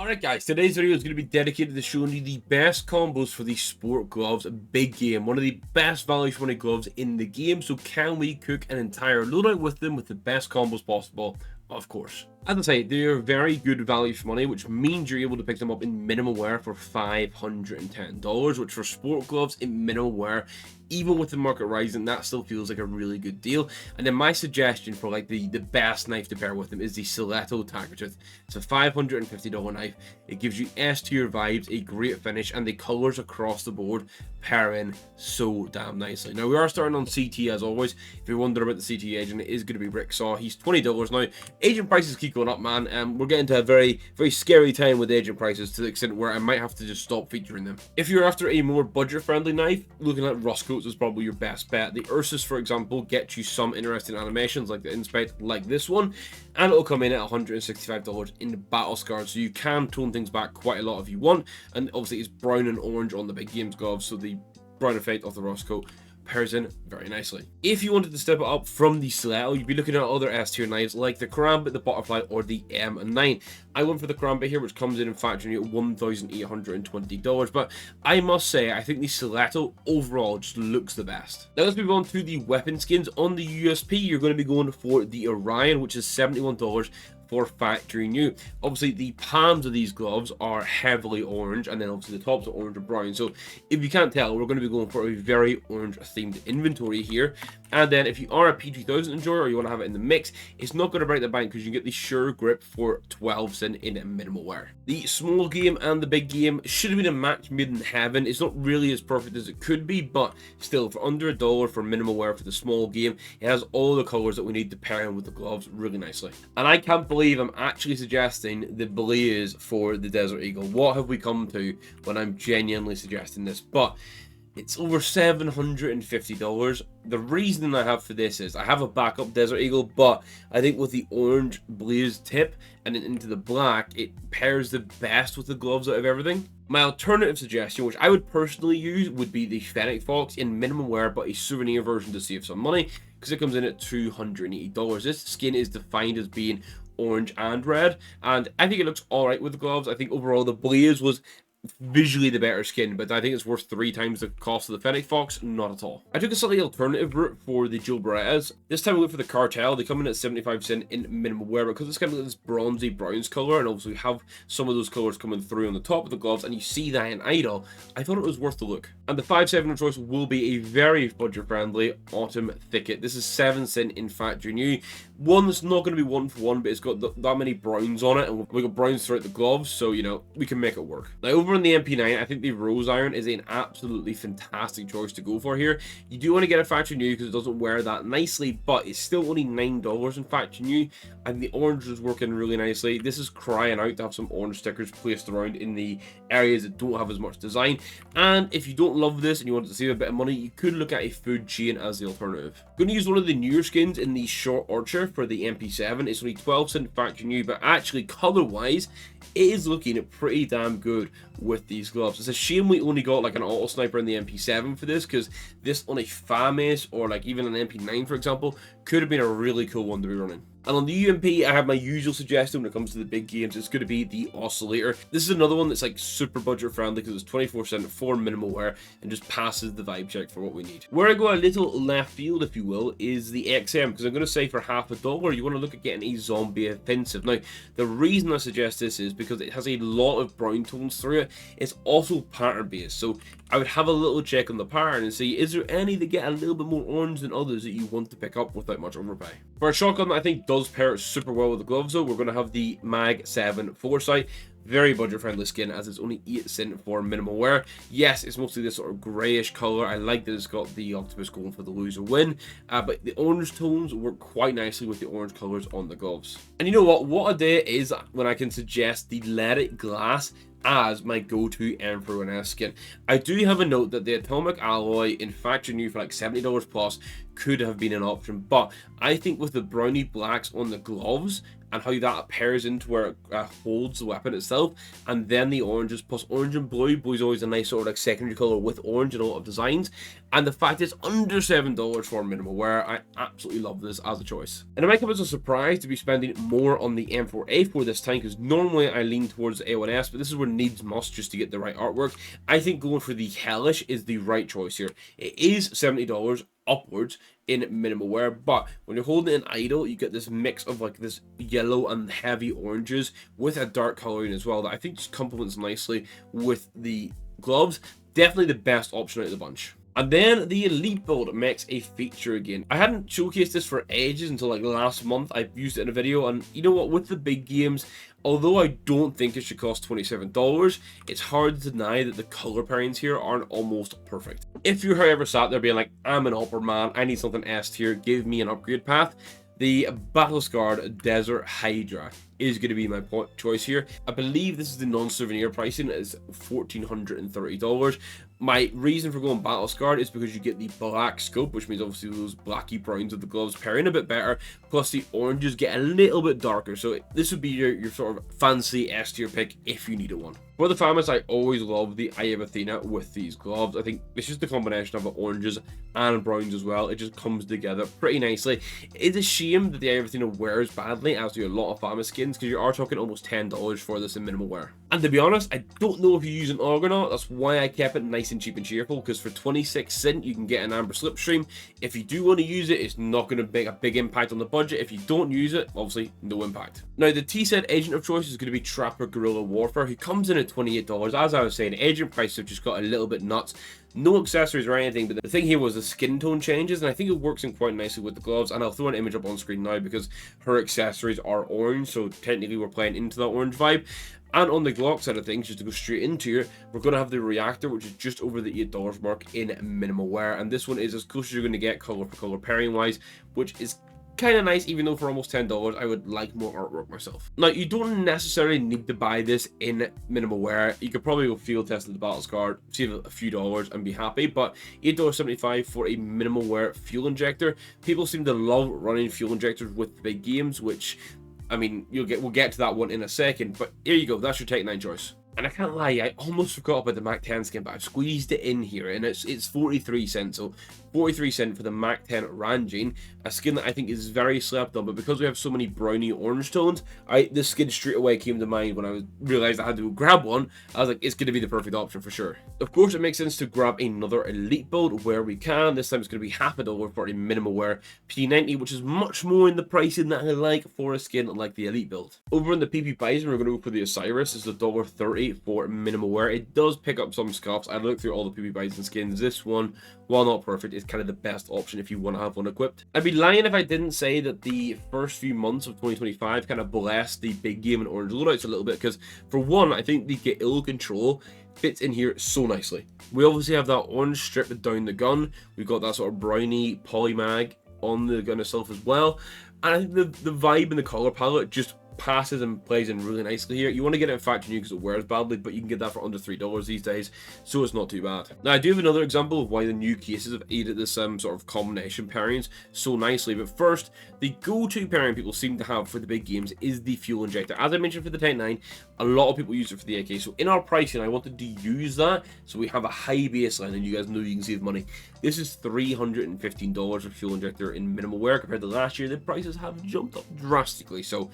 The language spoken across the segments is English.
Alright guys, today's video is going to be dedicated to showing you the best combos for the sport gloves big game. One of the best value for money gloves in the game. So can we cook an entire loadout with them with the best combos possible? Of course. As I say, they're very good value for money, which means you're able to pick them up in minimal wear for $510, which for sport gloves in minimal wear, even with the market rising, that still feels like a really good deal. And then my suggestion for like the best knife to pair with them is the Stiletto Tactical Tooth. It's a $550 knife. It gives you S tier vibes, a great finish, and the colors across the board pair in so damn nicely. Now we are starting on CT as always. If you're wondering about the CT agent, it is going to be Rick Saw. He's $20 now. Agent prices keep going up, man, and we're getting to a very scary time with agent prices, to the extent where I might have to just stop featuring them. If you're after a more budget friendly knife, looking at Roscoe's is probably your best bet. The Ursus, for example, gets you some interesting animations like the Inspect, like this one, and it'll come in at $165 in the battle scarred, so you can tone things back quite a lot if you want. And obviously it's brown and orange on the big games gloves, so the brown effect of the Roscoe pairs in very nicely. If you wanted to step it up from the Stiletto, you'd be looking at other S tier knives like the Karambit, the Butterfly, or the M9. I went for the Karambit here, which comes in factory at $1,820, but I must say I think the Stiletto overall just looks the best. Now let's move on to the weapon skins. On the USP, you're going to be going for the Orion, which is $71 for factory new. Obviously the palms of these gloves are heavily orange, and then obviously the tops are orange and brown, so if you can't tell, we're going to be going for a very orange themed inventory here. And then if you are a P2000 enjoyer, or you want to have it in the mix, it's not going to break the bank because you get the Sure Grip for 12 cent in minimal wear. The small game and the big game should have been a match made in heaven. It's not really as perfect as it could be, but still, for under $1 for minimal wear for the small game, it has all the colors that we need to pair in with the gloves really nicely. And I can't believe I'm actually suggesting the blaze for the Desert Eagle. What have we come to when I'm genuinely suggesting this? But it's over $750. The reason I have for this is I have a backup Desert Eagle, but I think with the orange blaze tip and then into the black, it pairs the best with the gloves out of everything. My alternative suggestion, which I would personally use, would be the Fennec Fox in minimum wear, but a souvenir version to save some money, because it comes in at $280. This skin is defined as being orange and red, and I think it looks all right with the gloves. I think overall the blaze was visually the better skin, but I think it's worth 3 times the cost of the Fennec Fox. Not at all. I took a slightly alternative route for the Joe Berettas. This time I went for the Cartel. They come in at 75 cent in minimum wear, because it's kind of this bronzy browns color, and obviously we have some of those colors coming through on the top of the gloves, and you see that in idle. I thought it was worth the look. And the 5.7 of choice will be a very budget friendly Autumn Thicket. This is 7 cent in factory new. One that's not going to be 1 for 1, but it's got that many browns on it, and we've got browns throughout the gloves, so you know we can make it work. Now over on the MP9, I think the Rose Iron is an absolutely fantastic choice to go for here. You do want to get a factory new because it doesn't wear that nicely, but it's still only $9 in factory new, and the orange is working really nicely. This is crying out to have some orange stickers placed around in the areas that don't have as much design. And if you don't love this and you want to save a bit of money, you could look at a food chain as the alternative. I'm going to use one of the newer skins in the Short Archer for the MP7. It's only 12 cent factory new, but actually color wise it is looking pretty damn good with these gloves. It's a shame we only got like an auto sniper in the MP7 for this, because this on a FAMACE or like even an MP9 for example could have been a really cool one to be running. And on the UMP, I have my usual suggestion when it comes to the big games. It's going to be the Oscillator. This is another one that's like super budget friendly because it's 24 cent for minimal wear and just passes the vibe check for what we need. Where I go a little left field, if you will, is the XM, because I'm going to say for $50 you want to look at getting a zombie offensive. Now, the reason I suggest this is because it has a lot of brown tones through it. It's also pattern based, so I would have a little check on the pattern and see, is there any that get a little bit more orange than others that you want to pick up without much overpay. For a shotgun that I think does pair super well with the gloves though, we're going to have the Mag 7 Foresight. Very budget friendly skin, as it's only 8 cent for minimal wear. Yes, it's mostly this sort of grayish color. I like that it's got the octopus going for the loser win, but the orange tones work quite nicely with the orange colors on the gloves. And you know what a day it is when I can suggest the Let It Glass as my go-to Emperor skin. I do have a note that the Atomic Alloy in factory new for like $70 plus could have been an option, but I think with the brownie blacks on the gloves and how that pairs into where it holds the weapon itself, and then the oranges plus orange and blue. Blue's always a nice sort of like secondary color with orange in a lot of designs, and the fact it's under $7 for minimal wear, I absolutely love this as a choice. And it might come as a surprise to be spending more on the M4A4 this time, because normally I lean towards the A1S, but this is where needs must just to get the right artwork. I think going for the Hellish is the right choice here. It is $70 upwards in minimal wear, but when you're holding it in idle, you get this mix of like this yellow and heavy oranges with a dark coloring as well that I think just complements nicely with the gloves. Definitely the best option out of the bunch. And then the Elite build makes a feature again. I hadn't showcased this for ages until like last month. I used it in a video, and you know what, with the big games, although I don't think it should cost $27, it's hard to deny that the color pairings here aren't almost perfect. If you're however sat there being like, I'm an upper man, I need something S tier, give me an upgrade path, the Battle-Scarred Desert Hydra is going to be my choice here. I believe this is the non-souvenir pricing, is $1,430. My reason for going Battle-Scarred is because you get the black scope, which means obviously those blacky browns of the gloves pairing a bit better, plus the oranges get a little bit darker, so this would be your sort of fancy S tier pick if you needed one. For the FAMAS, I always love the Eye of Athena with these gloves. I think it's just the combination of the oranges and browns as well. It just comes together pretty nicely. It's a shame that the Eye of Athena wears badly, as do a lot of FAMAS skins, because you are talking almost $10 for this in minimal wear. And to be honest, I don't know if you use an AUG or not. That's why I kept it nice and cheap and cheerful, because for 26 cents you can get an Amber Slipstream. If you do want to use it, it's not going to make a big impact on the budget. If you don't use it, obviously no impact. Now, the T-set agent of choice is going to be Trapper Guerrilla Warfare, who comes in at $28. As I was saying, agent prices have just got a little bit nuts. No accessories or anything, but the thing here was the skin tone changes, and I think it works in quite nicely with the gloves. And I'll throw an image up on screen now because her accessories are orange, so technically we're playing into that orange vibe. And on the Glock side of things, just to go straight into here, we're going to have the reactor, which is just over the $8 mark in minimal wear, and this one is as close as you're going to get color for color pairing wise, which is kind of nice. Even though for almost $10 I would like more artwork myself. Now, you don't necessarily need to buy this in minimal wear. You could probably go field test the Battle-Scarred, save a few dollars and be happy, but $8.75 for a minimal wear fuel injector. People seem to love running fuel injectors with big games, which, I mean, we'll get to that one in a second, but here you go, that's your Take 9 choice. And I can't lie, I almost forgot about the Mac 10 skin, but I've squeezed it in here, and it's 43 cents. So 43 cents for the Mac 10 Ranjin, a skin that I think is very slept on, but because we have so many browny orange tones, this skin straight away came to mind when I realized I had to go grab one. I was like, it's going to be the perfect option for sure. Of course, it makes sense to grab another Elite build where we can. This time it's going to be $50 for a minimal wear P90, which is much more in the pricing that I like for a skin like the Elite build. Over in the PP Bison, we're going to go for the Osiris. It's $1.30 for minimal wear. It does pick up some scuffs. I looked through all the PP Bison skins. This one, while not perfect, is kind of the best option if you want to have one equipped. I'd be lying if I didn't say that the first few months of 2025 kind of blessed the big game and orange loadouts a little bit, because for one, I think the Guerrilla Control fits in here so nicely. We obviously have that orange strip down the gun. We've got that sort of browny polymag on the gun itself as well. And I think the vibe and the color palette just passes and plays in really nicely here. You want to get it in factory new because it wears badly, but you can get that for under $3 these days, so it's not too bad. Now, I do have another example of why the new cases have aided this sort of combination pairings so nicely, but first, the go-to pairing people seem to have for the big games is the fuel injector. As I mentioned for the Type 9, a lot of people use it for the AK, so in our pricing, I wanted to use that, so we have a high baseline, and you guys know you can save money. This is $315 for fuel injector in minimal wear. Compared to last year, the prices have jumped up drastically, so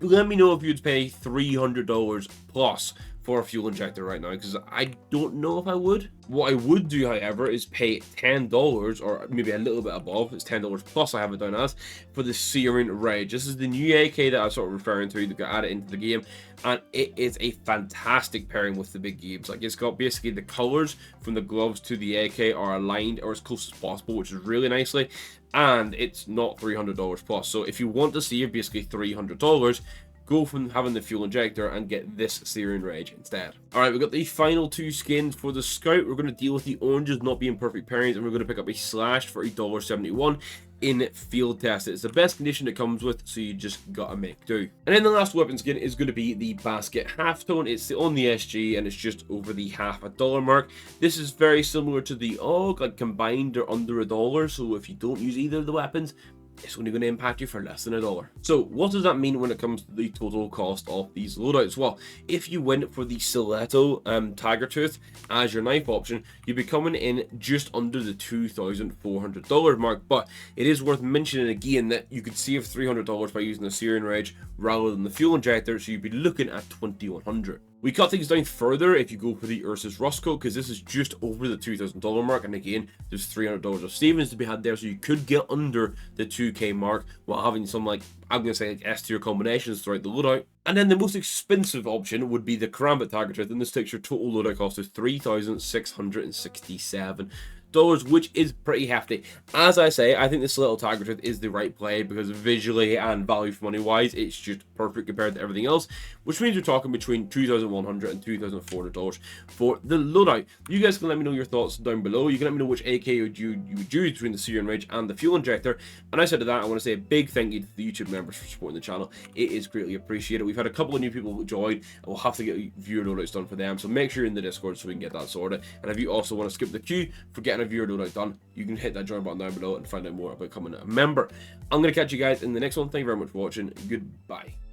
let me know if you'd pay $300 plus for a fuel injector right now, because I don't know if I would. What I would do, however, is pay $10 or maybe a little bit above. It's $10 plus, I have it down as, for the Searing Rage. This is the new AK that I was sort of referring to that got added into the game, and it is a fantastic pairing with the big games. Like, it's got basically the colors from the gloves to the AK are aligned or as close as possible, which is really nicely, and it's not $300 plus. So if you want to save basically $300, go from having the fuel injector and get this Searing Rage instead. Alright, we've got the final two skins for the Scout. We're going to deal with the oranges not being perfect pairings, and we're going to pick up a Slash for $1.71 in field test. It's the best condition it comes with, so you just gotta make do. And then the last weapon skin is going to be the Basket Halftone. It's on the SG, and it's just over the $50 mark. This is very similar to the AUG, like combined they're under $1, so if you don't use either of the weapons, it's only going to impact you for less than $1. So what does that mean when it comes to the total cost of these loadouts? Well, if you went for the Stiletto Tiger Tooth as your knife option, you'd be coming in just under the $2,400 mark. But it is worth mentioning again that you could save $300 by using the Syrian Rage rather than the fuel injector, so you'd be looking at $2,100. We cut things down further if you go for the Ursus Rust Coat, because this is just over the $2,000 mark, and again, there's $300 of savings to be had there, so you could get under the 2K mark while having some, like, I'm going to say, like, S-tier combinations throughout the loadout. And then the most expensive option would be the Karambit Tiger Tooth, and this takes your total loadout cost to $3,667, which is pretty hefty. As I say, I think this little Tiger Tooth is the right play because visually and value for money wise, it's just perfect compared to everything else, which means you're talking between $2,100 and $2,400 for the loadout. You guys can let me know your thoughts down below. You can let me know which AK you would use between the Syrian Rage and the fuel injector. And I said to that, I want to say a big thank you to the YouTube members for supporting the channel. It is greatly appreciated. We've had a couple of new people who joined, and we'll have to get viewer loadouts done for them. So make sure you're in the Discord so we can get that sorted. And if you also want to skip the queue for getting a viewer loadout done, you can hit that join button down below and find out more about becoming a member. I'm going to catch you guys in the next one. Thank you very much for watching. Goodbye.